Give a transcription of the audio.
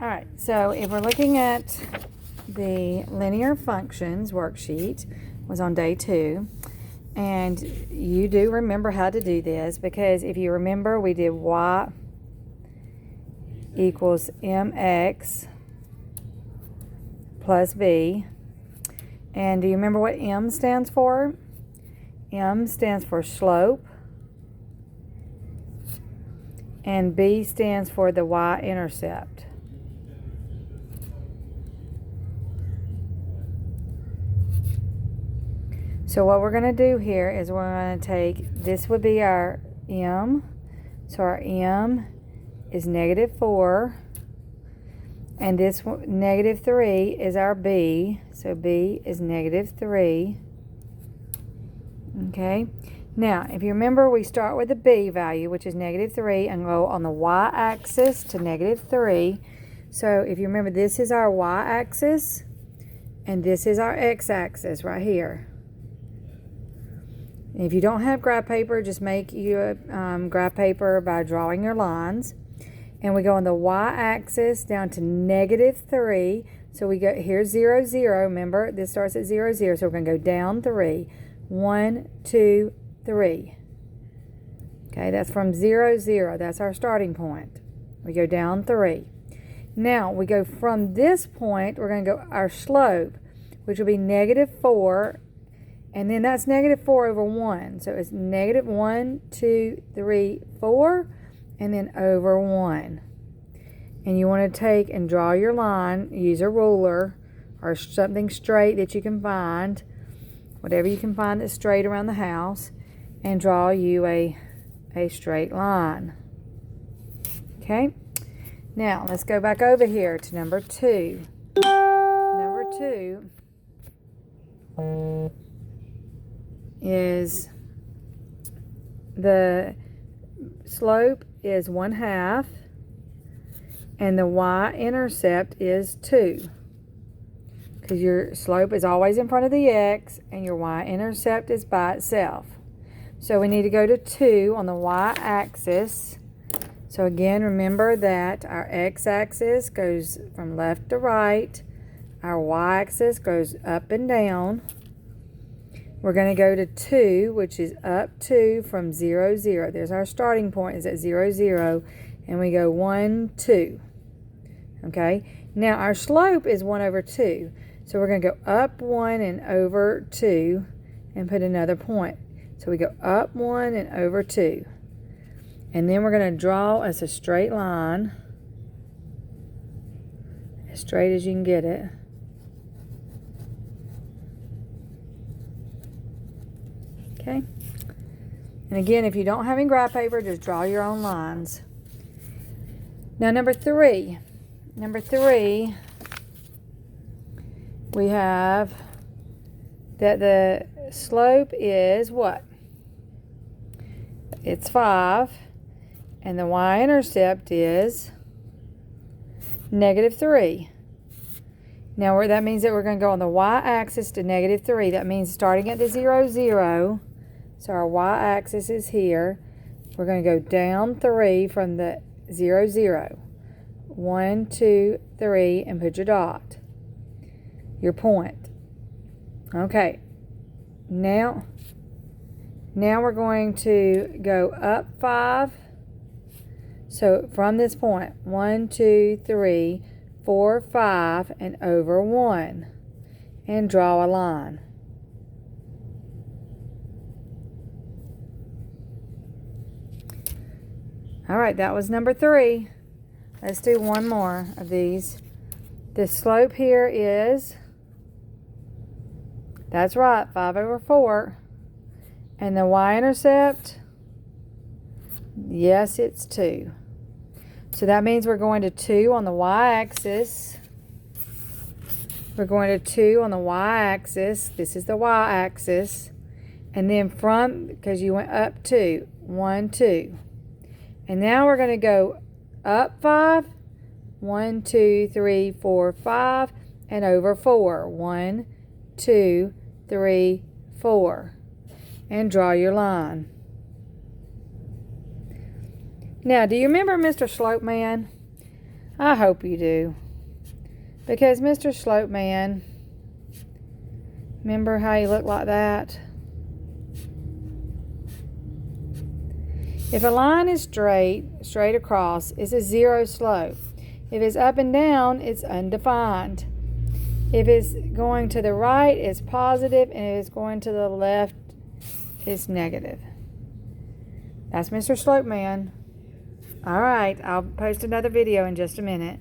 All right, so if we're looking at the linear functions worksheet, was on day 2, and you do remember how to do this, because if you remember, we did y equals mx plus b. And do you remember what m stands for? M stands for slope, and b stands for the y-intercept. So what we're going to do here is we're going to take, this would be our m, so our m is -4, and this -3 is our b, so b is -3. Okay, now if you remember, we start with the b value, which is -3, and go on the y-axis to -3. So if you remember, this is our y-axis, and this is our x-axis right here. If you don't have graph paper, just make you graph paper by drawing your lines. And we go on the y-axis down to -3. So we go, here's 0, 0. Remember, this starts at 0, 0. So we're going to go down 3. 1, 2, 3. Okay, that's from 0, 0. That's our starting point. We go down 3. Now, we go from this point, we're going to go our slope, which will be -4. And then that's -4 over 1. So it's -1, 2, 3, 4, and then over 1. And you want to take and draw your line, use a ruler or something straight that you can find, whatever you can find that's straight around the house, and draw you a straight line. Okay? Now, let's go back over here to number 2. Number 2 is the slope is 1/2, and the y-intercept is 2, because your slope is always in front of the x and your y-intercept is by itself. So we need to go to 2 on the y-axis. So again, remember that our x-axis goes from left to right, our y-axis goes up and down. We're going to go to 2, which is up 2 from 0, 0. There's our starting point, is at 0, 0. And we go 1, 2. Okay? Now, our slope is 1 over 2. So we're going to go up 1 and over 2 and put another point. So we go up 1 and over 2. And then we're going to draw us a straight line, as straight as you can get it. Okay, and again, if you don't have any graph paper, just draw your own lines. Now, number 3, we have that the slope is what? It's 5, and the y-intercept is -3. Now, that means that we're going to go on the y-axis to -3. That means starting at the 0, 0. So our y-axis is here. We're going to go down 3 from the 0, 0. 1, 2, 3, and put your dot, your point. Okay. Now we're going to go up 5. So from this point, 1, 2, 3, 4, 5, and over 1. And draw a line. All right, that was number 3. Let's do one more of these. The slope here is, that's right, 5 over 4. And the y-intercept, yes, it's 2. So that means we're going to 2 on the y-axis. We're going to 2 on the y-axis. This is the y-axis. And then from, because you went up 2, 1, 2. And now we're going to go up 5, 1, 2, 3, 4, 5, and over 4. 1, 2, 3, 4. And draw your line. Now, do you remember Mr. Slope Man? I hope you do. Because Mr. Slope Man, remember how he looked like that? If a line is straight across, it's a zero slope. If it's up and down, it's undefined. If it's going to the right, it's positive, and if it's going to the left, it's negative. That's Mr. Slope Man. All right, I'll post another video in just a minute.